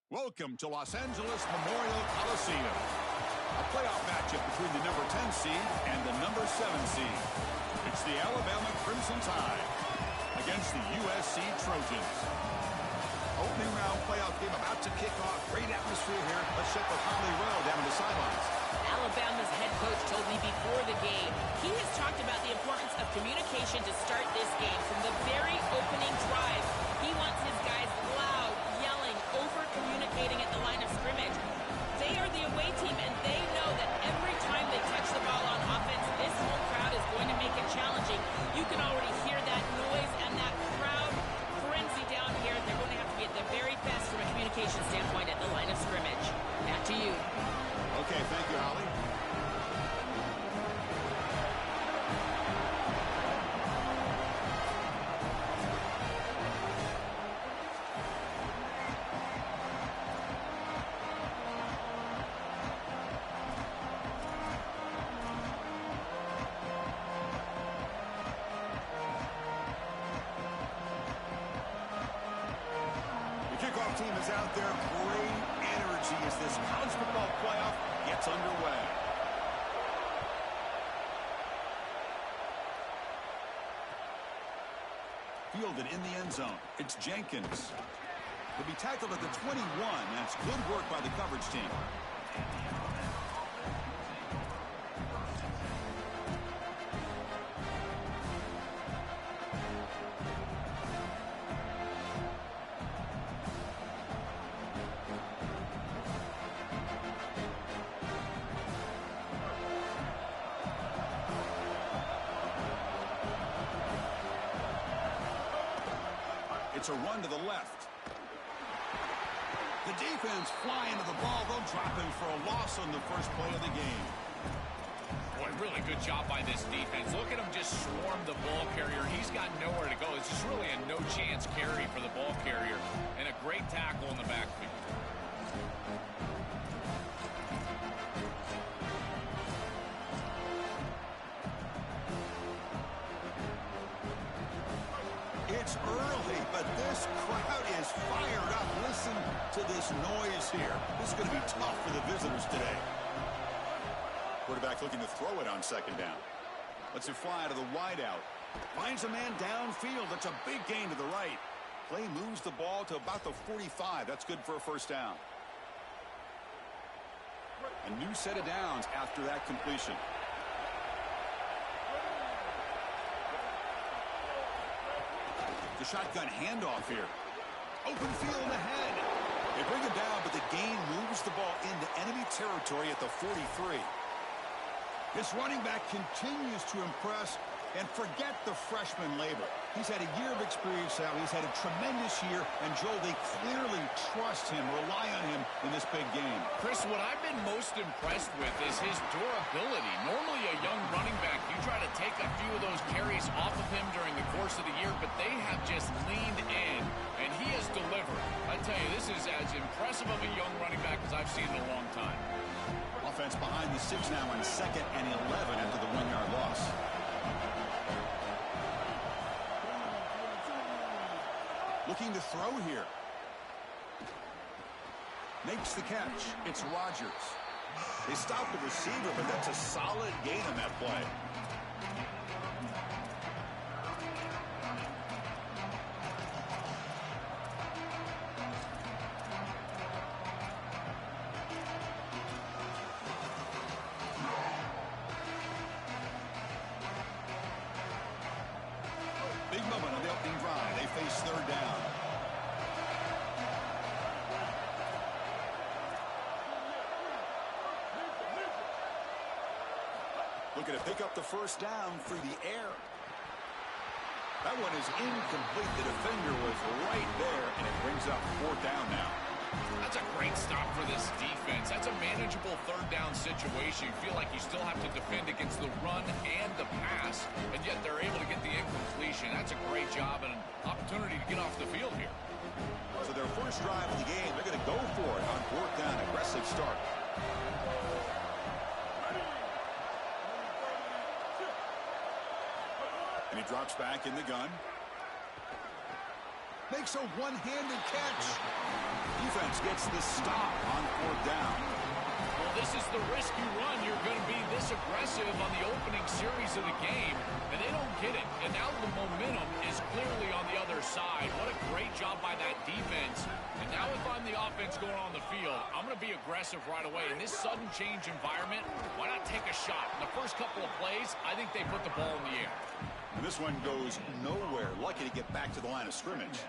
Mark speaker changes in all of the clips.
Speaker 1: Welcome to Los Angeles Memorial Coliseum. A playoff matchup between the number 10 seed and the number 7 seed. It's the Alabama Crimson Tide against the USC Trojans. Opening round playoff game about to kick off. Great atmosphere here. Let's check with Holly Rowe down on the sidelines.
Speaker 2: Alabama's head coach told me before the game, he has talked about the importance of communication to start this game. From the very opening drive, he wants his guys loud, yelling, over-communicating at the line of scrimmage. They are the away team, and they know that every time they touch the ball on offense, this whole crowd is going to make it challenging. You can already hear that noise and that crowd frenzy down here. They're going to have to be at their very best from a communication standpoint at the line of scrimmage. Back to you.
Speaker 1: Okay, thank you, Holly. Kickoff team is out there. Great energy as this college football playoff gets underway. Fielded in the end zone. It's Jenkins. He'll be tackled at the 21. That's good work by the coverage team. It's a run to the left. The defense flying to the ball. They'll drop him for a loss on the first play of the game.
Speaker 3: Boy, really good job by this defense. Look at him just swarm the ball carrier. He's got nowhere to go. It's just really a no-chance carry for the ball carrier. And a great tackle in the backfield.
Speaker 1: It's early, but this crowd is fired up. Listen to this noise here. This is going to be tough for the visitors today. Quarterback looking to throw it on second down. Lets it fly out of the wideout. Finds a man downfield. That's a big gain to the right. Play moves the ball to about the 45. That's good for a first down. A new set of downs after that completion. The shotgun handoff here. Open field ahead. They bring him down, but the gain moves the ball into enemy territory at the 43. This running back continues to impress, and forget the freshman label. He's had a year of experience now. He's had a tremendous year, and Joel, they clearly trust him, rely on him in this big game.
Speaker 3: Chris, what I've been most impressed with is his durability. Normally a young running back, you try to take a few of those carries off of him during the course of the year, but they have just leaned in, and he has delivered. I tell you, this is as impressive of a young running back as I've seen in a long time.
Speaker 1: Offense behind the 6 now on 2nd and 11 after the 1-yard loss. Looking to throw here. Makes the catch. It's Rodgers. They stopped the receiver, but that's a solid gain on that play. Big moment on the opening drive. They face third down. Looking to pick up the first down through the air. That one is incomplete. The defender was right there, and it brings up 4th down now.
Speaker 3: That's a great stop for this defense. That's a manageable third down situation. You feel like you still have to defend against the run and the pass, and yet they're able to get the incompletion. That's a great job and an opportunity to get off the field here.
Speaker 1: So their first drive of the game, they're going to go for it on 4th down. Aggressive start. And he drops back in the gun. Makes a one-handed catch. Defense gets the stop on 4th down.
Speaker 3: Well, this is the risk you run. You're going to be this aggressive on the opening series of the game, and they don't get it. And now the momentum is clearly on the other side. What a great job by that defense. And now if I'm the offense going on the field, I'm going to be aggressive right away. In this sudden change environment, why not take a shot? In the first couple of plays, I think they put the ball in the air.
Speaker 1: And this one goes nowhere. Lucky to get back to the line of scrimmage.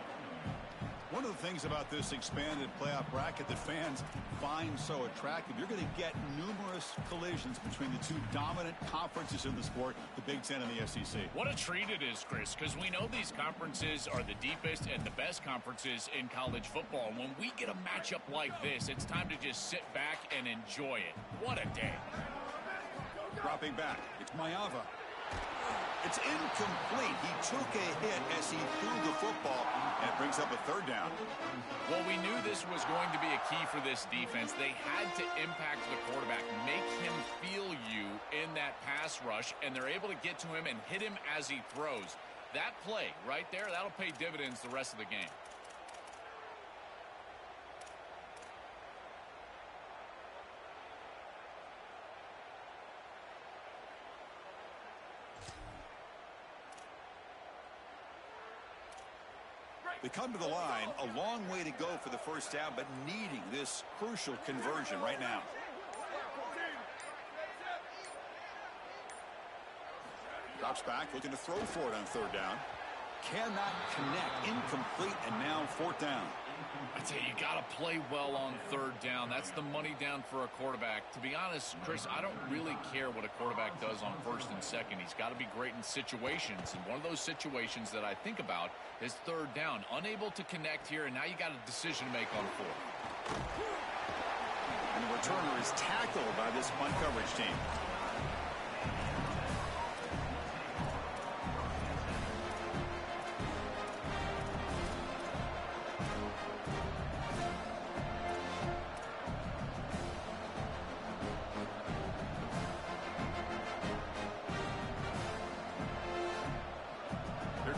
Speaker 1: One of the things about this expanded playoff bracket that fans find so attractive, you're going to get numerous collisions between the two dominant conferences in the sport, the Big Ten and the SEC.
Speaker 3: What a treat it is, Chris, because we know these conferences are the deepest and the best conferences in college football. And when we get a matchup like this, it's time to just sit back and enjoy it. What a day.
Speaker 1: Dropping back, it's Mayava. It's incomplete. He took a hit as he threw the football, and it brings up a 3rd down.
Speaker 3: Well, we knew this was going to be a key for this defense. They had to impact the quarterback, make him feel you in that pass rush, and they're able to get to him and hit him as he throws. That play right there, that'll pay dividends the rest of the game.
Speaker 1: They come to the line, a long way to go for the 1st down, but needing this crucial conversion right now. Drops back, looking to throw for it on 3rd down. Cannot connect, incomplete, and now 4th down.
Speaker 3: I tell you, you got to play well on 3rd down. That's the money down for a quarterback. To be honest, Chris, I don't really care what a quarterback does on 1st and 2nd. He's got to be great in situations, and one of those situations that I think about is 3rd down. Unable to connect here, and now you got a decision to make on 4th.
Speaker 1: And the returner is tackled by this punt coverage team.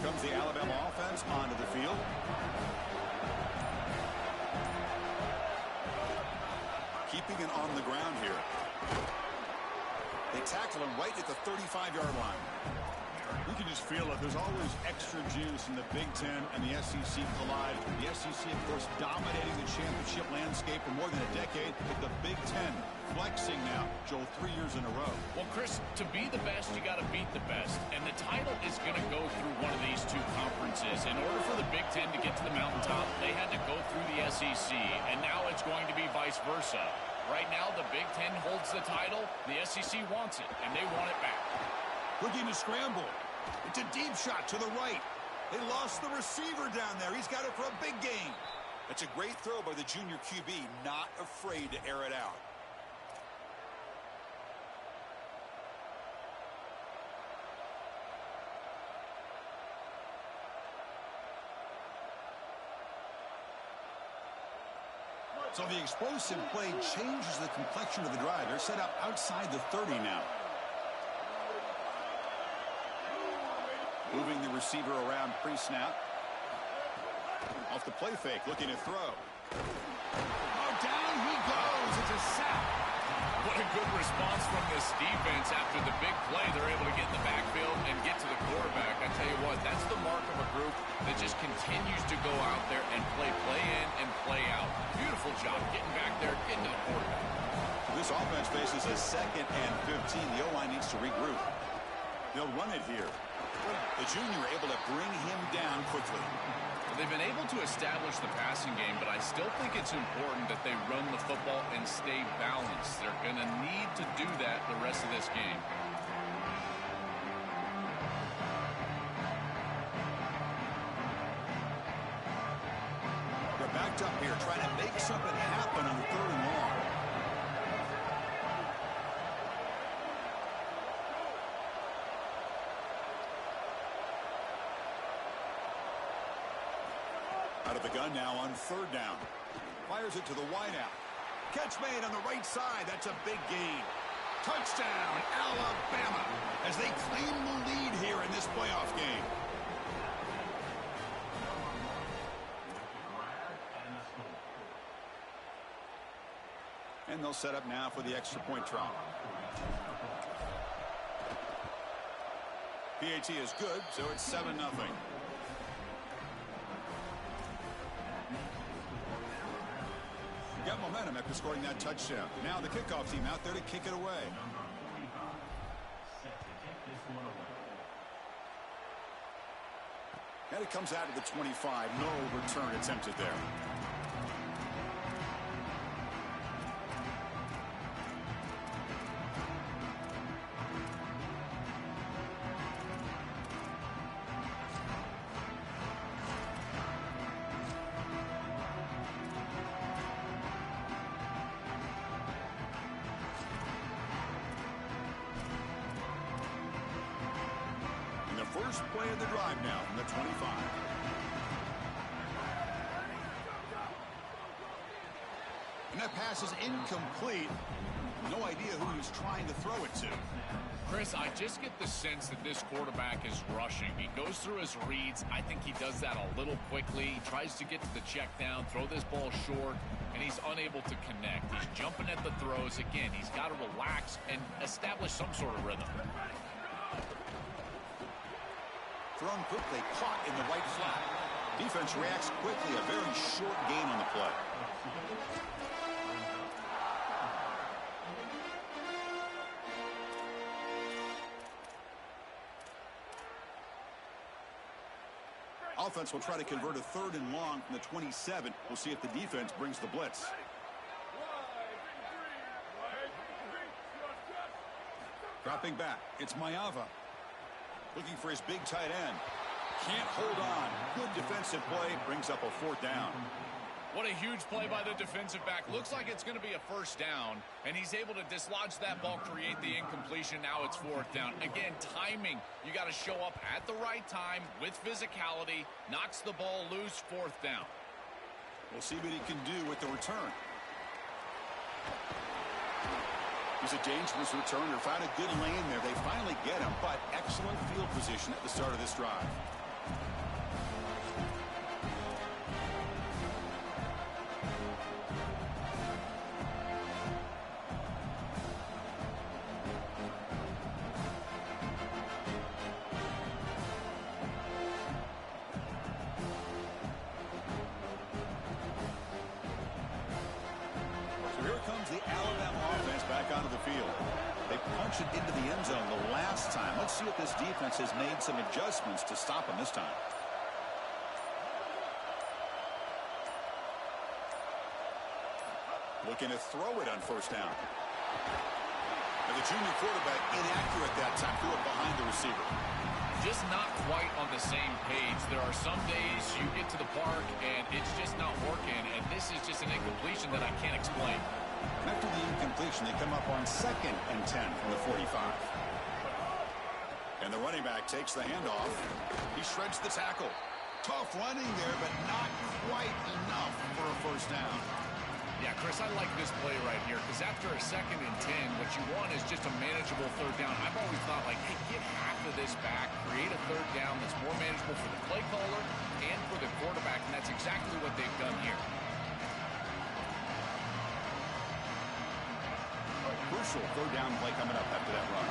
Speaker 1: Comes the Alabama offense onto the field. Keeping it on the ground here. They tackle him right at the 35-yard line. You can just feel it. There's always extra juice in the Big Ten and the SEC collide. The SEC, of course, dominating the championship landscape for more than a decade. But the Big Ten flexing now, Joel, 3 years in a row.
Speaker 3: Well, Chris, to be the best, you got to beat the best. And the title is going to go through one of these two conferences. In order for the Big Ten to get to the mountaintop, they had to go through the SEC. And now it's going to be vice versa. Right now, the Big Ten holds the title. The SEC wants it, and they want it back.
Speaker 1: Looking to scramble. It's a deep shot to the right. They lost the receiver down there. He's got it for a big gain. That's a great throw by the junior QB, not afraid to air it out. So the explosive play changes the complexion of the drive. They're set up outside the 30 now. Moving the receiver around pre-snap. Off the play fake, looking to throw. Oh, down he goes. It's a sack.
Speaker 3: What a good response from this defense after the big play. They're able to get in the backfield and get to the quarterback. I tell you what, that's the mark of a group that just continues to go out there and play in and play out. Beautiful job getting back there, getting to the quarterback.
Speaker 1: This offense faces a 2nd and 15. The O-line needs to regroup. They'll run it here. The junior able to bring him down quickly.
Speaker 3: They've been able to establish the passing game, but I still think it's important that they run the football and stay balanced. They're going to need to do that the rest of this game.
Speaker 1: They're backed up here, trying to make something happen on 3rd and long. Out of the gun now on 3rd down. Fires it to the wideout. Catch made on the right side. That's a big gain. Touchdown, Alabama, as they claim the lead here in this playoff game. And they'll set up now for the extra point try. PAT is good, so it's 7-0. Got momentum after scoring that touchdown. Now the kickoff team out there to kick it away. And it comes out of the 25. No return attempted there. First play of the drive now from the 25. And that pass is incomplete. No idea who he's trying to throw it to.
Speaker 3: Chris, I just get the sense that this quarterback is rushing. He goes through his reads. I think he does that a little quickly. He tries to get to the check down, throw this ball short, and he's unable to connect. He's jumping at the throws. Again, he's got to relax and establish some sort of rhythm.
Speaker 1: Thrown quickly, caught in the right flat. Defense reacts quickly. A very short gain on the play. Offense will try to convert a 3rd and long from the 27. We'll see if the defense brings the blitz. Dropping back, it's Mayava. Looking for his big tight end. Can't hold on. Good defensive play. Brings up a 4th down.
Speaker 3: What a huge play by the defensive back. Looks like it's going to be a 1st down, and he's able to dislodge that ball, create the incompletion. Now it's 4th down. Again, timing. You got to show up at the right time with physicality. Knocks the ball loose, 4th down.
Speaker 1: We'll see what he can do with the return. He's a dangerous returner. Found a good lane there. They finally get him, but excellent field position at the start of this drive. So here comes the Alabama offense back onto the field. They punched it into the end zone the last time. Let's see if this defense has made some adjustments to stop them this time. Looking to throw it on 1st down. And the junior quarterback inaccurate that time. Threw it behind the receiver.
Speaker 3: Just not quite on the same page. There are some days you get to the park and it's just not working, and this is just an incompletion that I can't explain.
Speaker 1: After the incompletion, they come up on 2nd and 10 from the 45. And the running back takes the handoff. He shreds the tackle. Tough running there, but not quite enough for a 1st down.
Speaker 3: Yeah, Chris, I like this play right here because after a 2nd and 10, what you want is just a manageable 3rd down. I've always thought, like, hey, get half of this back, create a 3rd down that's more manageable for the play caller and for the quarterback, and that's exactly what they've done here.
Speaker 1: A crucial 3rd down play coming up after that run.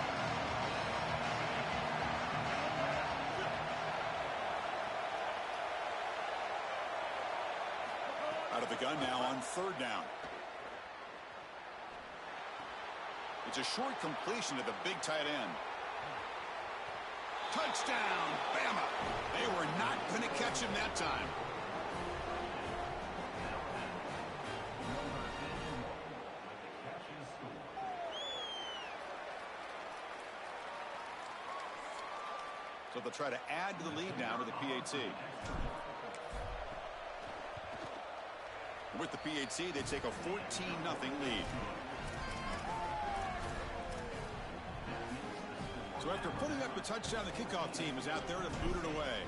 Speaker 1: Out of the gun now on 3rd down. It's a short completion to the big tight end. Touchdown, Bama. They were not going to catch him that time. So they'll try to add to the lead now to the PAT. With the PAT, they take a 14-0 lead. So after putting up a touchdown, the kickoff team is out there to boot it away.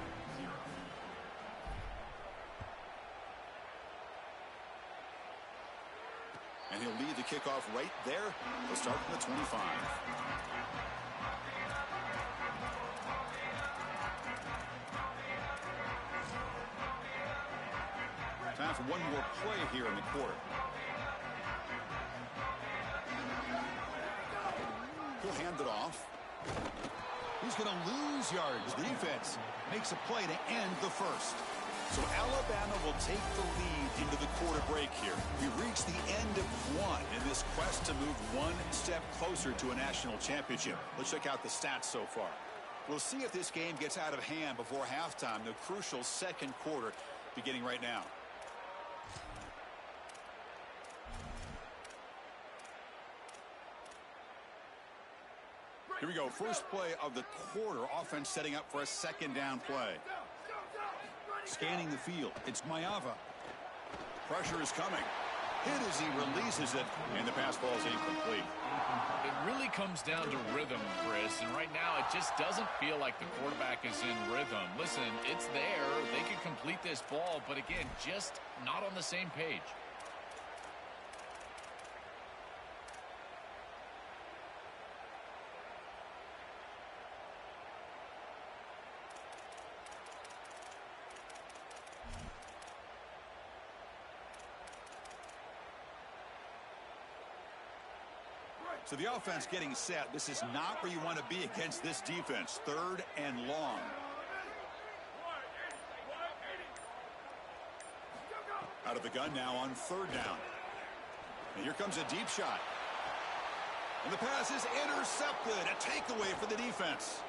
Speaker 1: And he'll lead the kickoff right there. They'll start from the 25. Time for one more play here in the quarter. going to lose yards. The defense makes a play to end the first. So Alabama will take the lead into the quarter break here. We reach the end of one in this quest to move one step closer to a national championship. Let's check out the stats so far. We'll see if this game gets out of hand before halftime, the crucial second quarter beginning right now. Here we go. First play of the quarter. Offense setting up for a second down play. Scanning the field. It's Mayava. Pressure is coming. Hit as he releases it, and the pass ball is incomplete.
Speaker 3: It really comes down to rhythm, Chris, and right now it just doesn't feel like the quarterback is in rhythm. Listen, it's there. They could complete this ball, but again, just not on the same page.
Speaker 1: So the offense getting set. This is not where you want to be against this defense. Third and long. Out of the gun now on third down. And here comes a deep shot. And the pass is intercepted. A takeaway for the defense.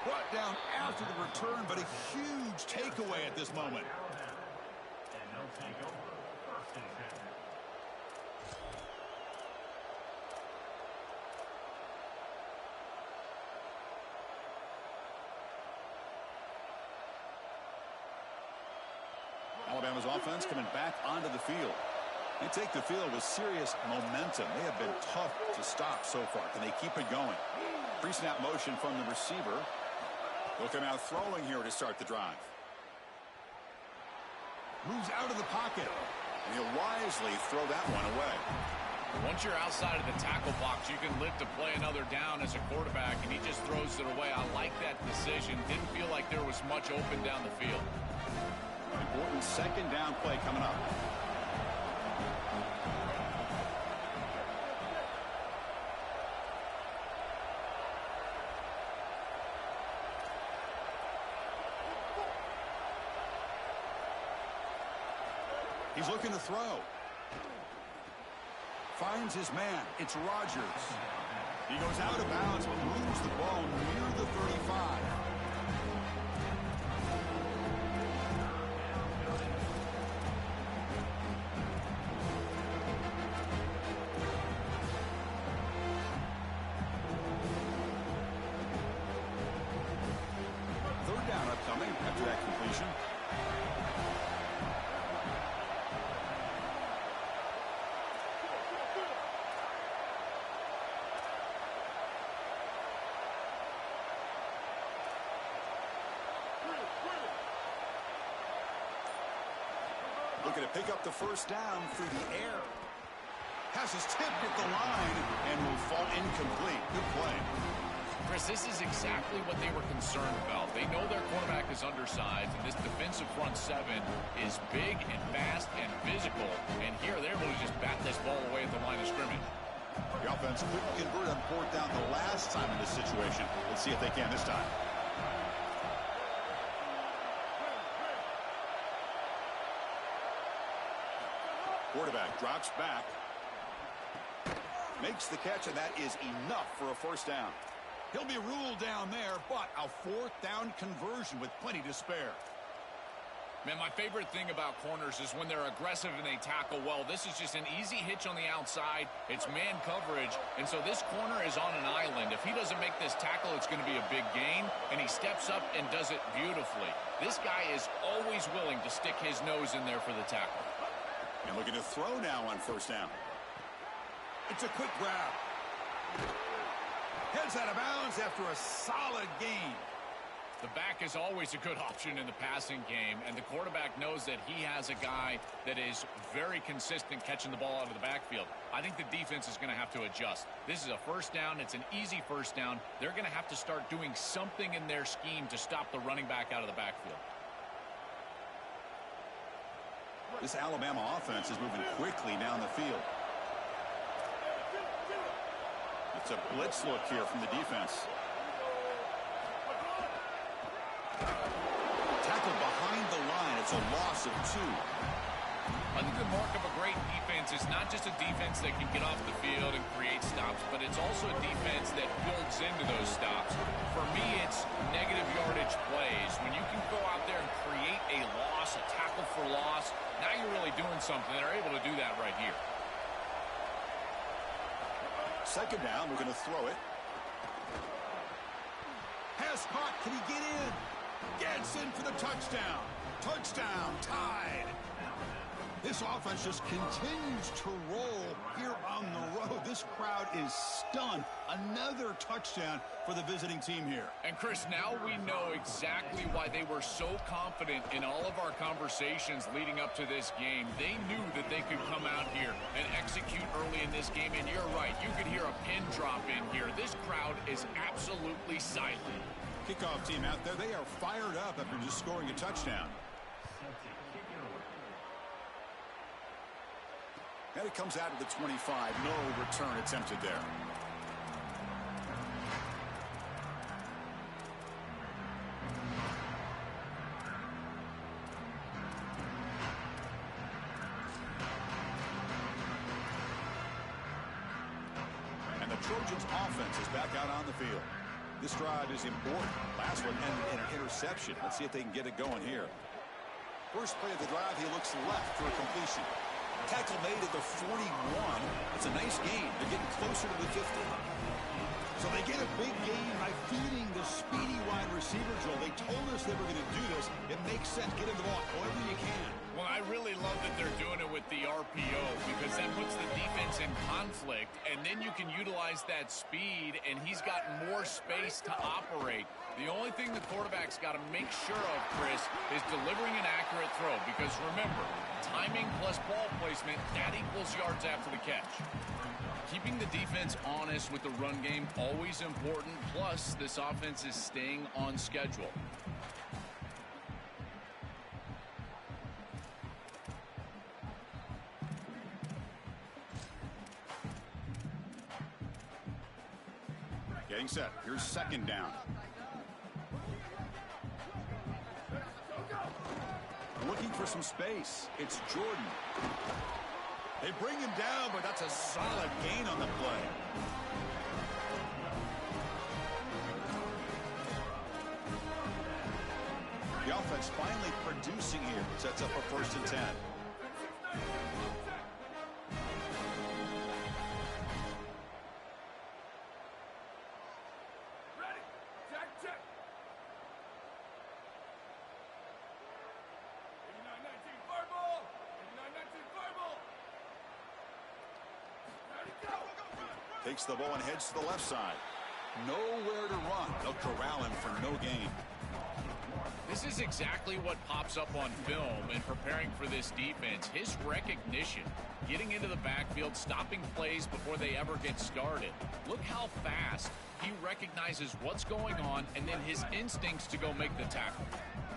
Speaker 1: Brought down after the return, but a huge takeaway at this moment. Alabama's offense coming back onto the field. They take the field with serious momentum. They have been tough to stop so far. Can they keep it going? Pre-snap motion from the receiver. They'll come out throwing here to start the drive. Moves out of the pocket. And he'll wisely throw that one away.
Speaker 3: Once you're outside of the tackle box, you can live to play another down as a quarterback, and he just throws it away. I like that decision. Didn't feel like there was much open down the field.
Speaker 1: Important second down play coming up. He's looking to throw. Finds his man. It's Rodgers. He goes out of bounds but moves the ball near the 35. Third down upcoming after that completion. Looking to pick up the first down through the air. Pass is tipped at the line and will fall incomplete. Good play.
Speaker 3: Chris, this is exactly what they were concerned about. They know their quarterback is undersized, and this defensive front seven is big and fast and physical. And here they're able to just bat this ball away at the line of scrimmage.
Speaker 1: The offense couldn't convert on fourth down the last time in this situation. Let's see if they can this time. Quarterback drops back. Makes the catch, and that is enough for a first down. He'll be ruled down there, but a fourth down conversion with plenty to spare.
Speaker 3: Man, my favorite thing about corners is when they're aggressive and they tackle well. This is just an easy hitch on the outside. It's man coverage, and so this corner is on an island. If he doesn't make this tackle, it's going to be a big gain, and he steps up and does it beautifully. This guy is always willing to stick his nose in there for the tackle.
Speaker 1: And looking to throw now on first down. It's a quick grab. Heads out of bounds after a solid gain.
Speaker 3: The back is always a good option in the passing game, and the quarterback knows that he has a guy that is very consistent catching the ball out of the backfield. I think the defense is going to have to adjust. This is a first down. It's an easy first down. They're going to have to start doing something in their scheme to stop the running back out of the backfield.
Speaker 1: This Alabama offense is moving quickly down the field. It's a blitz look here from the defense. It's a loss of 2.
Speaker 3: I think the mark of a great defense is not just a defense that can get off the field and create stops, but it's also a defense that builds into those stops. For me, it's negative yardage plays. When you can go out there and create a loss, a tackle for loss, now you're really doing something. They're able to do that right here.
Speaker 1: Second down, we're going to throw it. Pass caught. Can he get in? Gets in for the touchdown. Touchdown, tied. This offense just continues to roll here on the road. This crowd is stunned. Another touchdown for the visiting team here.
Speaker 3: And, Chris, now we know exactly why they were so confident in all of our conversations leading up to this game. They knew that they could come out here and execute early in this game. And you're right. You could hear a pin drop in here. This crowd is absolutely silent.
Speaker 1: Kickoff team out there. They are fired up after just scoring a touchdown. And it comes out of the 25. No return attempted there. And the Trojans' offense is back out on the field. This drive is important. Last one ended in an interception. Let's see if they can get it going here. First play of the drive, he looks left for a completion. Tackle made at the 41. It's a nice gain. They're getting closer to the 50. So they get a big gain by feeding the speedy wide receiver, Joel. They told us they were going to do this. It makes sense. Get him the ball however you can.
Speaker 3: Well, I really love that they're doing it with the RPO because that puts the defense in conflict, and then you can utilize that speed, and he's got more space to operate. The only thing the quarterback's got to make sure of, Chris, is delivering an accurate throw because, remember, timing plus ball placement, that equals yards after the catch. Keeping the defense honest with the run game, always important, plus this offense is staying on schedule.
Speaker 1: Getting set. Here's second down. Looking for some space. It's Jordan. They bring him down, but that's a solid gain on the play. The offense finally producing here. Sets up a 1st and 10. Takes the ball and heads to the left side. Nowhere to run. They'll corral him for no gain.
Speaker 3: This is exactly what pops up on film in preparing for this defense. His recognition, getting into the backfield, stopping plays before they ever get started. Look how fast he recognizes what's going on and then his instincts to go make the tackle.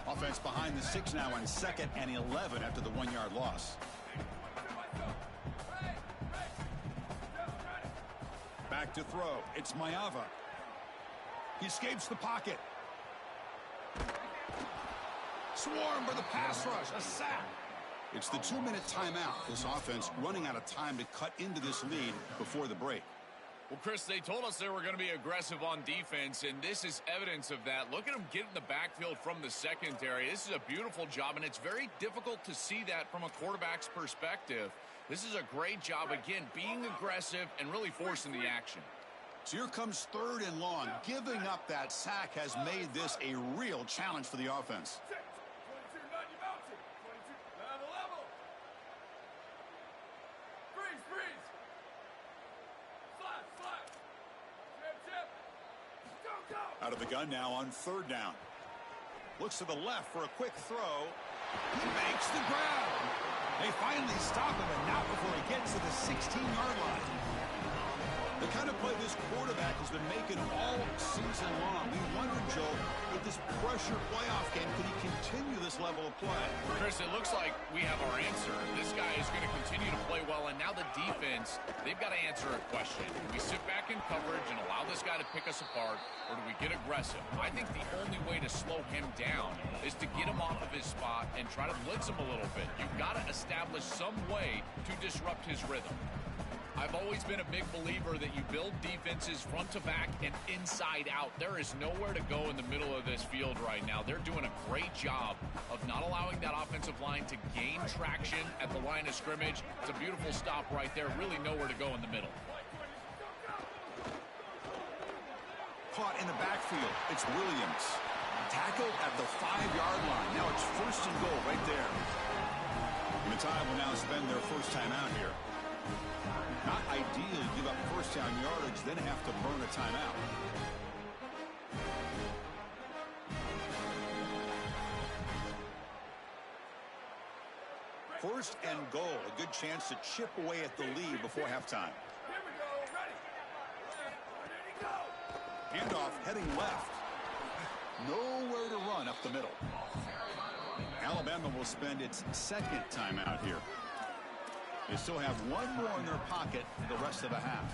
Speaker 1: Offense behind the 6 now on 2nd and 11 after the 1-yard loss. Back to throw. It's Mayava. He escapes the pocket. Swarmed by the pass rush. A sack. It's the 2-minute timeout. This offense running out of time to cut into this lead before the break.
Speaker 3: Well, Chris, they told us they were going to be aggressive on defense, and this is evidence of that. Look at them get in the backfield from the secondary. This is a beautiful job, and it's very difficult to see that from a quarterback's perspective. This is a great job, again, being aggressive and really forcing the action.
Speaker 1: So here comes 3rd and long. Giving up that sack has made this a real challenge for the offense. Out of the gun now on 3rd down. Looks to the left for a quick throw. He makes the grab. They finally stop him, and not before he gets to the 16-yard line. The kind of play this quarterback has been making all season long. We wonder, Joel, if this high-pressure playoff game. Can he continue this level of play?
Speaker 3: Chris, it looks like we have our answer. This guy is going to continue to play well, and now the defense, they've got to answer a question. Do we sit back in coverage and allow this guy to pick us apart, or do we get aggressive? I think the only way to slow him down is to get him off of his spot and try to blitz him a little bit. You've got to establish some way to disrupt his rhythm. I've always been a big believer that you build defenses front to back and inside out. There is nowhere to go in the middle of this field right now. They're doing a great job of not allowing that offensive line to gain traction at the line of scrimmage. It's a beautiful stop right there. Really nowhere to go in the middle.
Speaker 1: Caught in the backfield. It's Williams. Tackled at the 5-yard line. Now it's 1st and goal right there. And the Tide will now spend their first time out here. Not ideal to give up first down yardage, then have to burn a timeout. First and goal, a good chance to chip away at the lead before halftime. Handoff heading left. Nowhere to run up the middle. Alabama will spend its second timeout here. They still have one more in their pocket the rest of the half.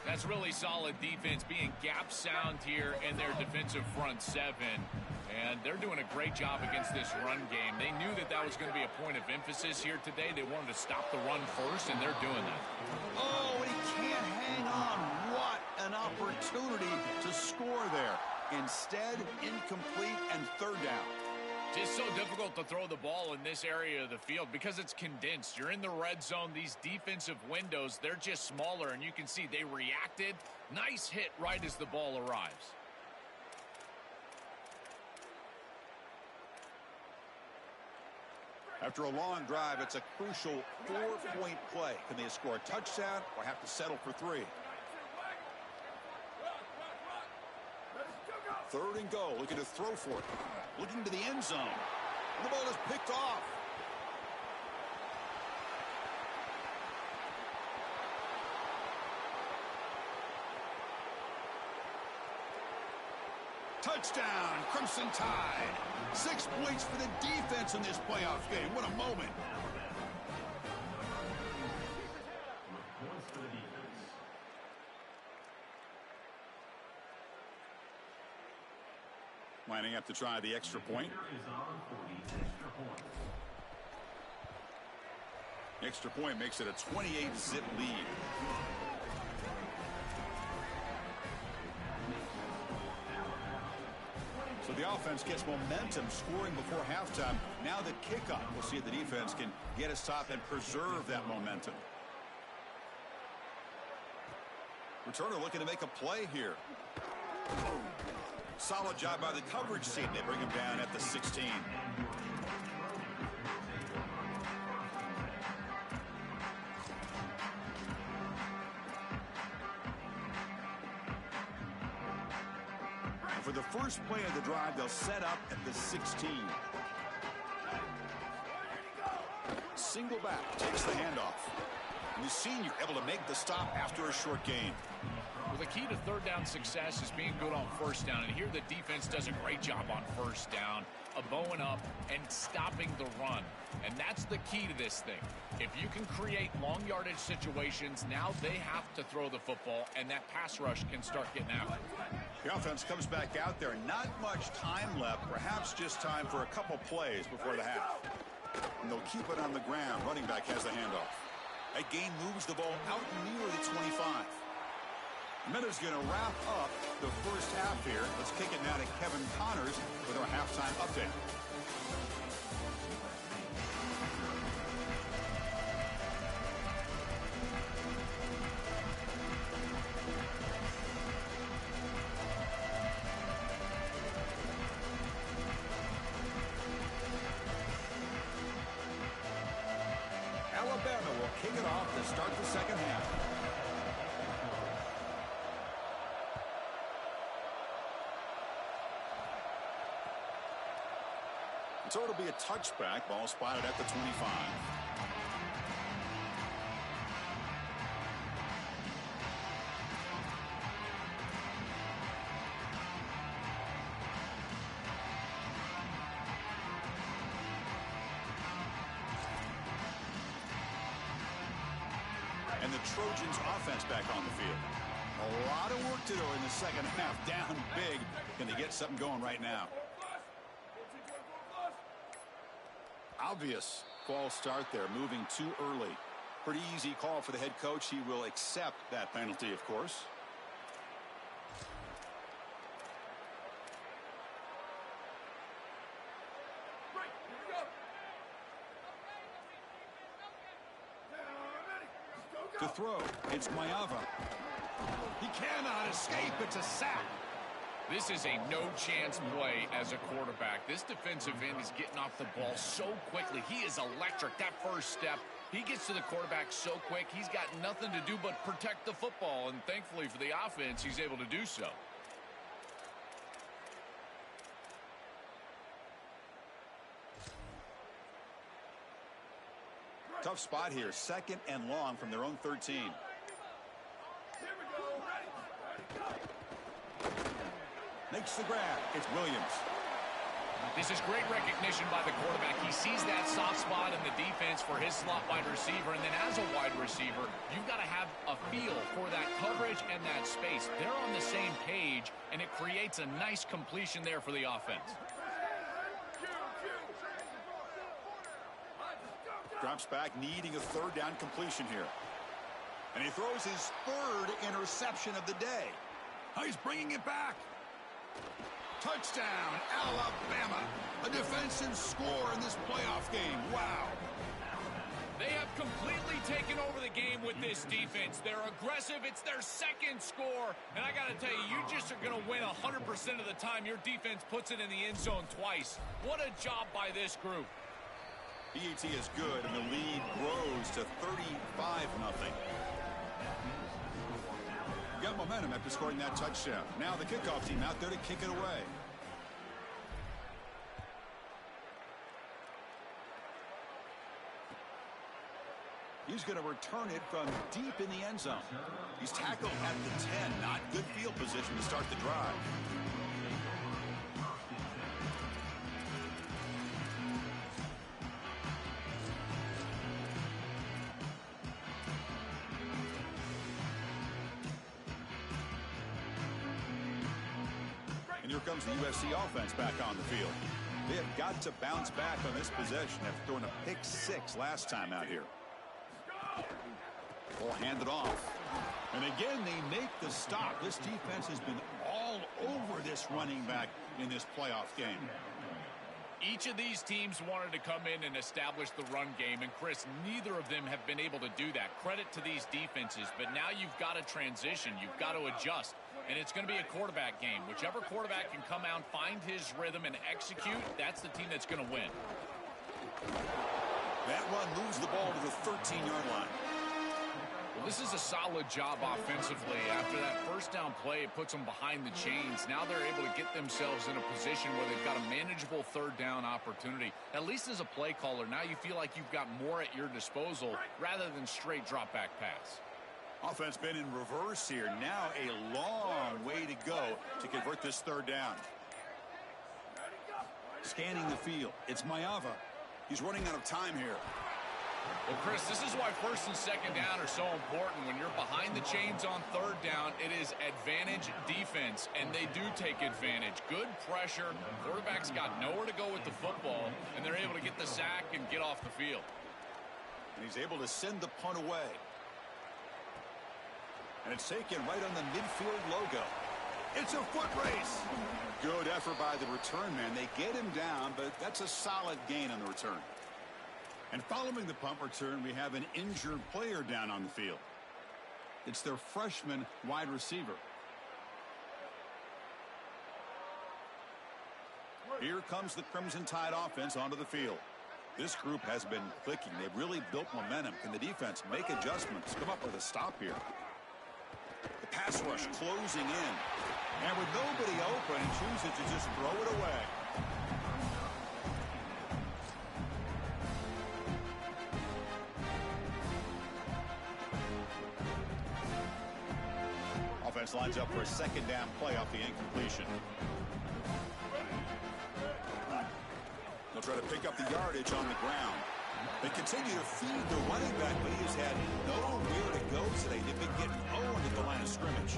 Speaker 3: That's really solid defense, being gap sound here in their defensive front seven. And they're doing a great job against this run game. They knew that that was going to be a point of emphasis here today. They wanted to stop the run first, and they're doing that.
Speaker 1: Oh, and he can't hang on. What an opportunity to score there. Instead, incomplete and 3rd down.
Speaker 3: It's so difficult to throw the ball in this area of the field because it's condensed. You're in the red zone. These defensive windows, they're just smaller, and you can see they reacted. Nice hit right as the ball arrives.
Speaker 1: After a long drive, it's a crucial 4-point play. Can they score a touchdown or have to settle for 3? 3rd and goal, looking to throw for it. Looking to the end zone. And the ball is picked off. Touchdown, Crimson Tide. 6 points for the defense in this playoff game. What a moment. Lining up to try the extra point. Extra point makes it a 28-zip lead. So the offense gets momentum, scoring before halftime. Now the kickoff. We'll see if the defense can get a stop and preserve that momentum. Returner looking to make a play here. Solid job by the coverage team. They bring him down at the 16. And for the first play of the drive, they'll set up at the 16. Single back, takes the handoff. And the senior able to make the stop after a short gain.
Speaker 3: Well, the key to 3rd down success is being good on 1st down. And here the defense does a great job on 1st down of bowing up and stopping the run. And that's the key to this thing. If you can create long yardage situations, now they have to throw the football, and that pass rush can start getting out.
Speaker 1: The offense comes back out there. Not much time left. Perhaps just time for a couple plays before the half. And they'll keep it on the ground. Running back has the handoff. That gain moves the ball out near the 25. Minutes going to wrap up the first half here. Let's kick it now to Kevin Connors with our halftime update. Alabama will kick it off to start the second half. So it'll be a touchback. Ball spotted at the 25. Trojans offense back on the field. A lot of work to do in the second half. Down big. Can they get something going right now? Obvious false start there, moving too early. Pretty easy call for the head coach. He will accept that penalty, of course. To throw, it's Maeva. He cannot escape. It's a sack.
Speaker 3: This is a no-chance play as a quarterback. This defensive end is getting off the ball so quickly. He is electric. That first step, he gets to the quarterback so quick, he's got nothing to do but protect the football. And thankfully for the offense, he's able to do so.
Speaker 1: Tough spot here. Second and long from their own 13. Makes the grab. It's Williams.
Speaker 3: This is great recognition by the quarterback. He sees that soft spot in the defense for his slot wide receiver. And then as a wide receiver, you've got to have a feel for that coverage and that space. They're on the same page, and it creates a nice completion there for the offense.
Speaker 1: Drops back, needing a third down completion here. And he throws his third interception of the day. Oh, he's bringing it back. Touchdown, Alabama. A defensive score in this playoff game. Wow.
Speaker 3: They have completely taken over the game with this defense. They're aggressive. It's their second score. And I got to tell you, you just are going to win 100% of the time your defense puts it in the end zone twice. What a job by this group.
Speaker 1: BAT is good, and the lead grows to 35-0. Got momentum after scoring that touchdown. Now the kickoff team out there to kick it away. He's going to return it from deep in the end zone. He's tackled at the 10. Not good field position to start the drive. And here comes the USC offense back on the field. They have got to bounce back on this possession after throwing a pick 6 last time out here. Ball handed off. And again, they make the stop. This defense has been all over this running back in this playoff game.
Speaker 3: Each of these teams wanted to come in and establish the run game, and Chris, neither of them have been able to do that. Credit to these defenses, but now you've got to transition. You've got to adjust, and it's going to be a quarterback game. Whichever quarterback can come out, find his rhythm, and execute, that's the team that's going to win.
Speaker 1: That run moves the ball to the 13-yard line.
Speaker 3: Well, this is a solid job offensively. After that first down play, it puts them behind the chains. Now they're able to get themselves in a position where they've got a manageable third down opportunity. At least as a play caller, now you feel like you've got more at your disposal rather than straight drop back pass.
Speaker 1: Offense been in reverse here. Now a long way to go to convert this third down. Scanning the field. It's Maeva. He's running out of time here.
Speaker 3: Well, Chris, this is why first and second down are so important. When you're behind the chains on third down, it is advantage defense, and they do take advantage. Good pressure. Quarterback's got nowhere to go with the football, and they're able to get the sack and get off the field.
Speaker 1: And he's able to send the punt away. And it's taken right on the midfield logo. It's a foot race. Good effort by the return man. They get him down, but that's a solid gain on the return. And following the punt return, we have an injured player down on the field. It's their freshman wide receiver. Here comes the Crimson Tide offense onto the field. This group has been clicking. They've really built momentum. Can the defense make adjustments? Come up with a stop here. The pass rush closing in. And with nobody open, he chooses to just throw it away. Offense lines up for a second down play off the incompletion. They'll try to pick up the yardage on the ground. They continue to feed the running back, but he has had nowhere to go today. They've been getting owned at the line of scrimmage.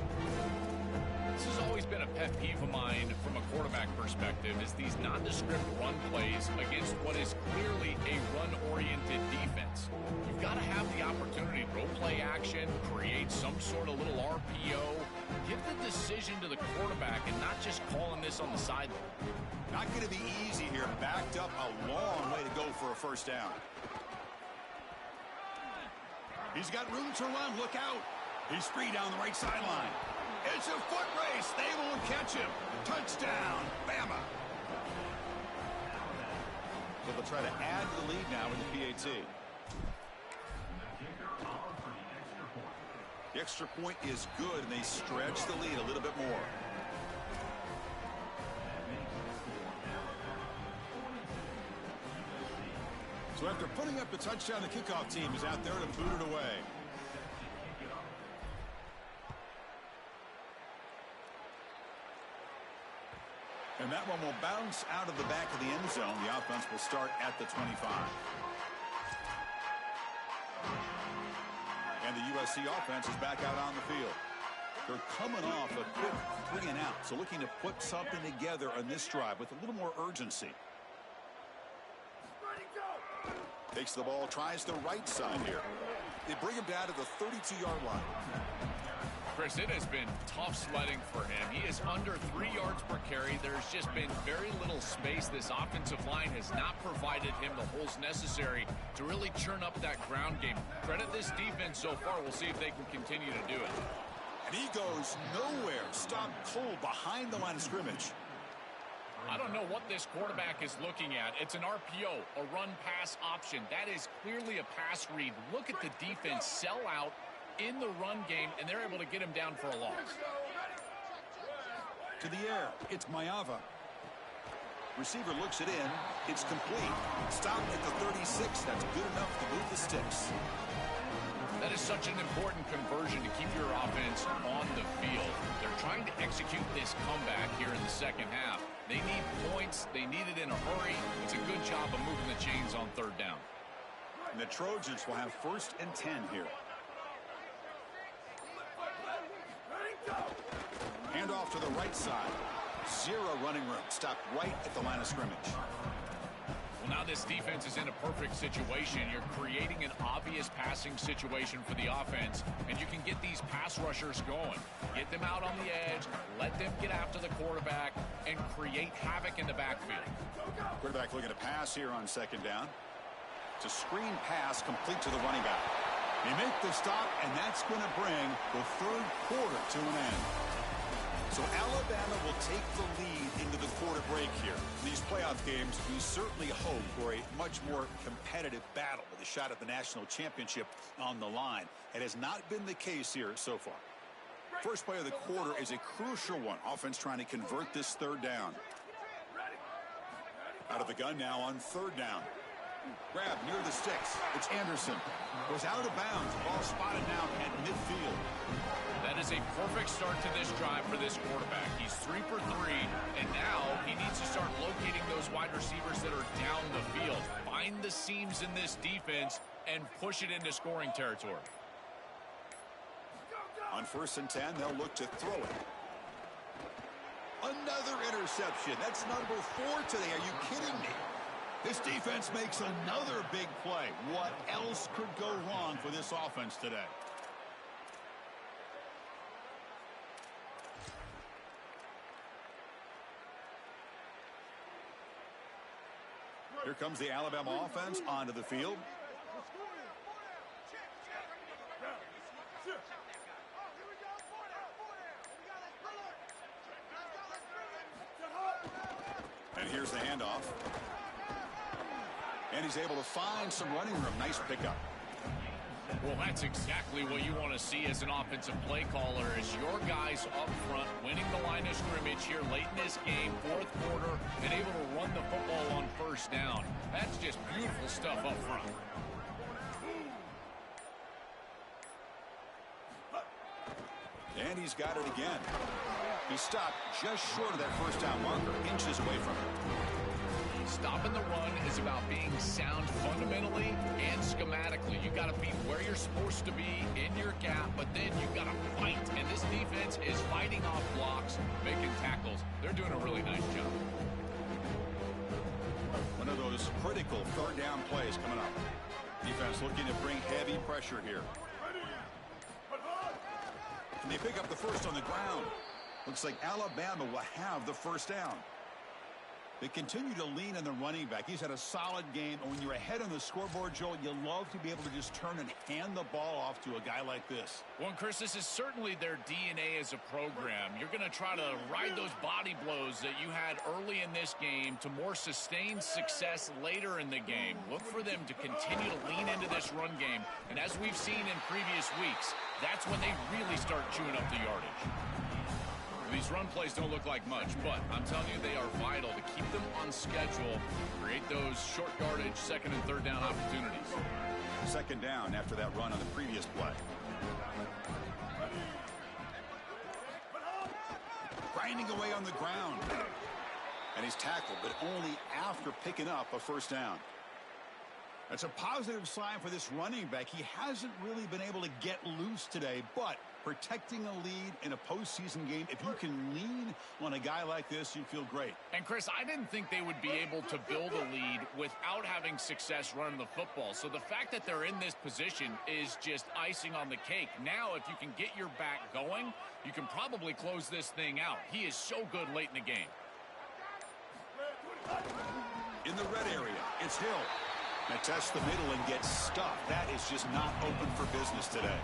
Speaker 3: This has always been a pet peeve of mine from a quarterback perspective, is these nondescript run plays against what is clearly a run-oriented defense. You've got to have the opportunity to go play action, create some sort of little RPO, give the decision to the quarterback and not just calling this on the sideline.
Speaker 1: Not going to be easy here. Backed up a long way to go for a first down. He's got room to run. Look out. He's free down the right sideline. It's a foot race. They won't catch him. Touchdown, Bama. So they'll try to add to the lead now in the PAT. The extra point is good, and they stretch the lead a little bit more. So after putting up the touchdown, the kickoff team is out there to boot it away. And that one will bounce out of the back of the end zone. The offense will start at the 25. And the USC offense is back out on the field. They're coming off a quick 3 and out, so looking to put something together on this drive with a little more urgency. Takes the ball, tries the right side here. They bring him down to the 32-yard line.
Speaker 3: Chris, it has been tough sledding for him. He is under 3 yards per carry. There's just been very little space. This offensive line has not provided him the holes necessary to really churn up that ground game. Credit this defense so far. We'll see if they can continue to do it.
Speaker 1: And he goes nowhere. Stopped cold behind the line of scrimmage.
Speaker 3: I don't know what this quarterback is looking at. It's an RPO, a run-pass option. That is clearly a pass read. Look at the defense sell out in the run game, and they're able to get him down for a loss.
Speaker 1: To the air, it's Mayava. Receiver looks it in. It's complete. Stopped at the 36. That's good enough to move the sticks.
Speaker 3: That is such an important conversion to keep your offense on the field. They're trying to execute this comeback here in the second half. They need points. They need it in a hurry. It's a good job of moving the chains on third down.
Speaker 1: And the Trojans will have 1st and 10 here. Hand off to the right side. 0 running room. Stopped right at the line of scrimmage.
Speaker 3: Well, now this defense is in a perfect situation. You're creating an obvious passing situation for the offense, and you can get these pass rushers going. Get them out on the edge, let them get after the quarterback, and create havoc in the backfield.
Speaker 1: Quarterback looking to pass here on 2nd down. It's a screen pass complete to the running back. They make the stop, and that's going to bring the 3rd quarter to an end. So Alabama will take the lead into the quarter break here. In these playoff games, we certainly hope for a much more competitive battle with a shot at the national championship on the line. It has not been the case here so far. First play of the quarter is a crucial one. Offense trying to convert this 3rd down. Out of the gun now on 3rd down. Grab near the sticks. It's Anderson. Goes out of bounds. Ball spotted now at midfield.
Speaker 3: That is a perfect start to this drive for this quarterback. He's 3 for 3, and now he needs to start locating those wide receivers that are down the field. Find the seams in this defense and push it into scoring territory.
Speaker 1: On 1st and 10, they'll look to throw it. Another interception. That's number 4 today. Are you kidding me? This defense makes another big play. What else could go wrong for this offense today? Here comes the Alabama offense onto the field. And here's the handoff. And he's able to find some running room. Nice pickup.
Speaker 3: Well, that's exactly what you want to see as an offensive play caller, is your guys up front winning the line of scrimmage here late in this game, 4th quarter, and able to run the football on 1st down. That's just beautiful stuff up front.
Speaker 1: And he's got it again. He stopped just short of that 1st down marker, inches away from it.
Speaker 3: Stopping the run is about being sound fundamentally and schematically. You got to be where you're supposed to be in your gap, but then you got to fight. And this defense is fighting off blocks, making tackles. They're doing a really nice job.
Speaker 1: One of those critical third down plays coming up. Defense looking to bring heavy pressure here. And they pick up the first on the ground. Looks like Alabama will have the first down. They continue to lean on the running back. He's had a solid game. And when you're ahead on the scoreboard, Joel, you love to be able to just turn and hand the ball off to a guy like this.
Speaker 3: Well, Chris, this is certainly their DNA as a program. You're going to try to ride those body blows that you had early in this game to more sustained success later in the game. Look for them to continue to lean into this run game. And as we've seen in previous weeks, that's when they really start chewing up the yardage. These run plays don't look like much, but I'm telling you, they are vital to keep them on schedule, create those short yardage second and third down opportunities.
Speaker 1: Second down after that run on the previous play. Grinding away on the ground. And he's tackled, but only after picking up a first down. That's a positive sign for this running back. He hasn't really been able to get loose today, but protecting a lead in a postseason game, if you can lean on a guy like this, you feel great.
Speaker 3: And, Chris, I didn't think they would be able to build a lead without having success running the football. So the fact that they're in this position is just icing on the cake. Now, if you can get your back going, you can probably close this thing out. He is so good late in the game.
Speaker 1: In the red area, it's Hill. Now test the middle and get stuffed. That is just not open for business today.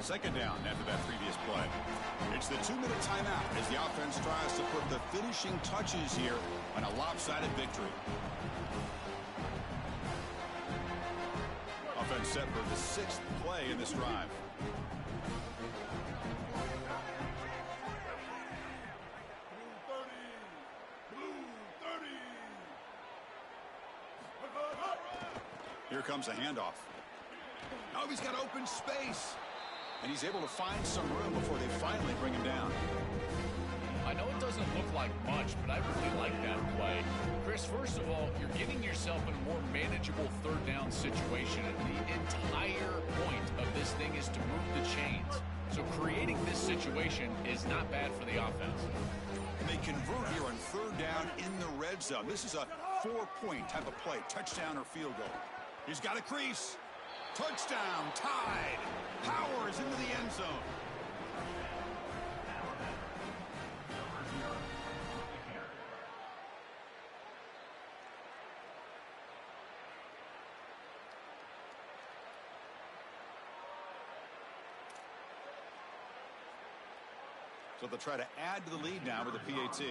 Speaker 1: Second down after that previous play. It's the 2-minute timeout as the offense tries to put the finishing touches here on a lopsided victory. Offense set for the 6th play in this drive. Here comes a handoff. Oh, he's got open space. And he's able to find some room before they finally bring him down.
Speaker 3: I know it doesn't look like much, but I really like that play. Chris, first of all, you're getting yourself in a more manageable third down situation. And the entire point of this thing is to move the chains. So creating this situation is not bad for the offense.
Speaker 1: And they convert here on third down in the red zone. This is a 4-point type of play, touchdown or field goal. He's got a crease. Touchdown, tied. Powers into the end zone. So they'll try to add to the lead now with the PAT.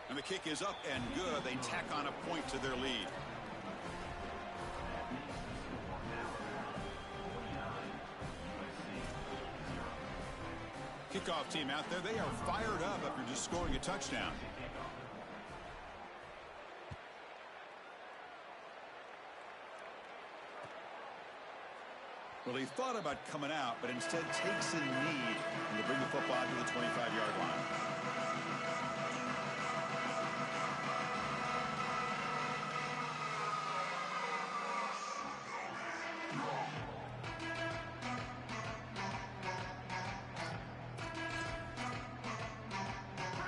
Speaker 1: And the kick is up and good. They tack on a point to their lead. Kickoff team out there. They are fired up after just scoring a touchdown. Well, he thought about coming out, but instead takes a knee and to bring the football to the 25-yard line.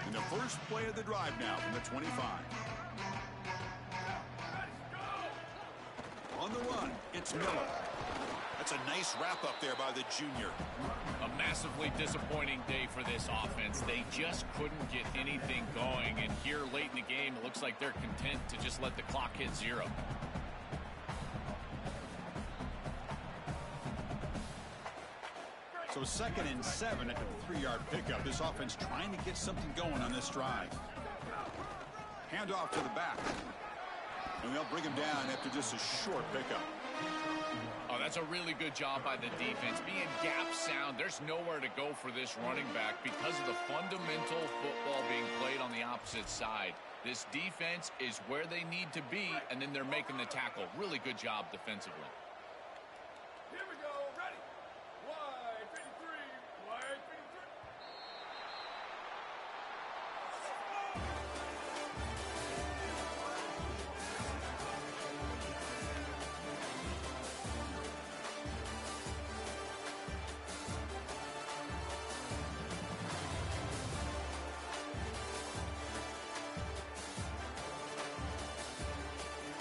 Speaker 1: And the first play of the drive now from the 25. On the run, it's Miller. That's a nice wrap-up there by the junior.
Speaker 3: A massively disappointing day for this offense. They just couldn't get anything going. And here late in the game, it looks like they're content to just let the clock hit 0.
Speaker 1: So 2nd and 7 after the 3-yard pickup. This offense trying to get something going on this drive. Handoff to the back. And they'll bring him down after just a short pickup.
Speaker 3: Oh, That's a really good job by the defense. Being gap sound, there's nowhere to go for this running back because of the fundamental football being played on the opposite side. This defense is where they need to be, and then they're making the tackle. Really good job defensively.